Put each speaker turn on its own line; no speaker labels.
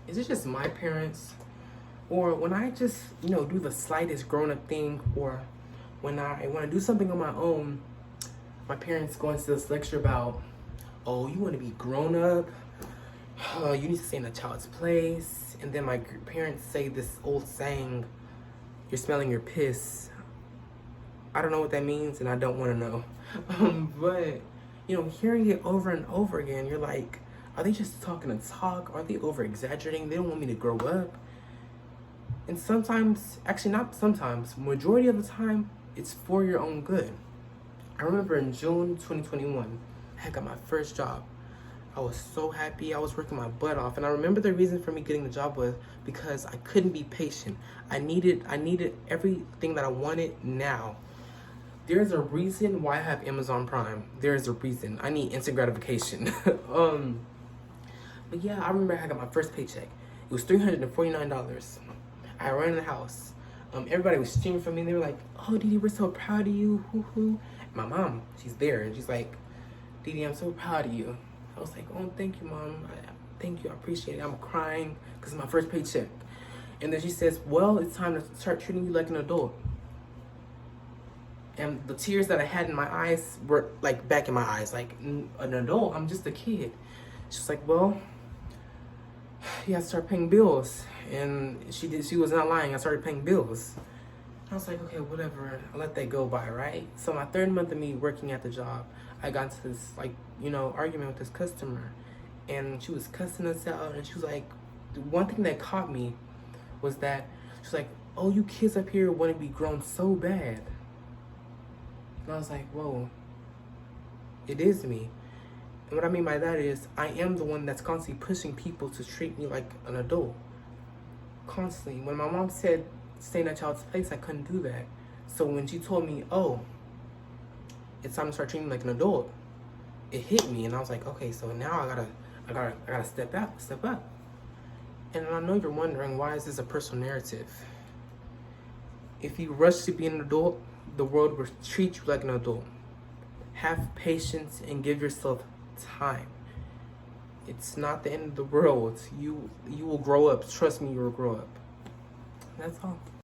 is it just my parents, or when I just, do the slightest grown up thing, or when I want to do something on my own, my parents go into this lecture about, oh, you want to be grown up, you need to stay in a child's place. And then my parents say this old saying, you're smelling your piss. I don't know what that means, and I don't want to know. But, hearing it over and over again, you're like, are they just talking to talk? Are they over exaggerating? They don't want me to grow up. And sometimes, actually not sometimes, majority of the time, it's for your own good. I remember in June 2021, I got my first job. I was so happy. I was working my butt off. And I remember the reason for me getting the job was because I couldn't be patient. I needed everything that I wanted now. There's a reason why I have Amazon Prime. There's a reason. I need instant gratification. But yeah, I remember I got my first paycheck. It was $349. I ran in the house. Everybody was cheering for me. They were like, "Oh, Didi, we're so proud of you." Hoo-hoo. My mom, she's there, and she's like, "Didi, I'm so proud of you." I was like, "Oh, thank you, Mom. Thank you. I appreciate it." I'm crying because it's my first paycheck. And then she says, "Well, it's time to start treating you like an adult." And the tears that I had in my eyes were like back in my eyes, like an adult. I'm just a kid. She's like, "Well, you have to start paying bills." And she was not lying. I started paying bills. I was like, okay, whatever. I let that go by, right? So my third month of me working at the job, I got into this argument with this customer, and she was cussing us out. And she was like, the one thing that caught me was that she's like, "Oh, you kids up here want to be grown so bad." And I was like, whoa, it is me. And what I mean by that is I am the one that's constantly pushing people to treat me like an adult. Constantly. When my mom said stay in a child's place, I couldn't do that. So when she told me, "Oh, it's time to start treating me like an adult," it hit me, and I was like, okay, so now I gotta step up. And I know you're wondering, why is this a personal narrative? If you rush to be an adult, the world will treat you like an adult. Have patience and give yourself time. It's not the end of the world. You will grow up. Trust me, you will grow up. That's all.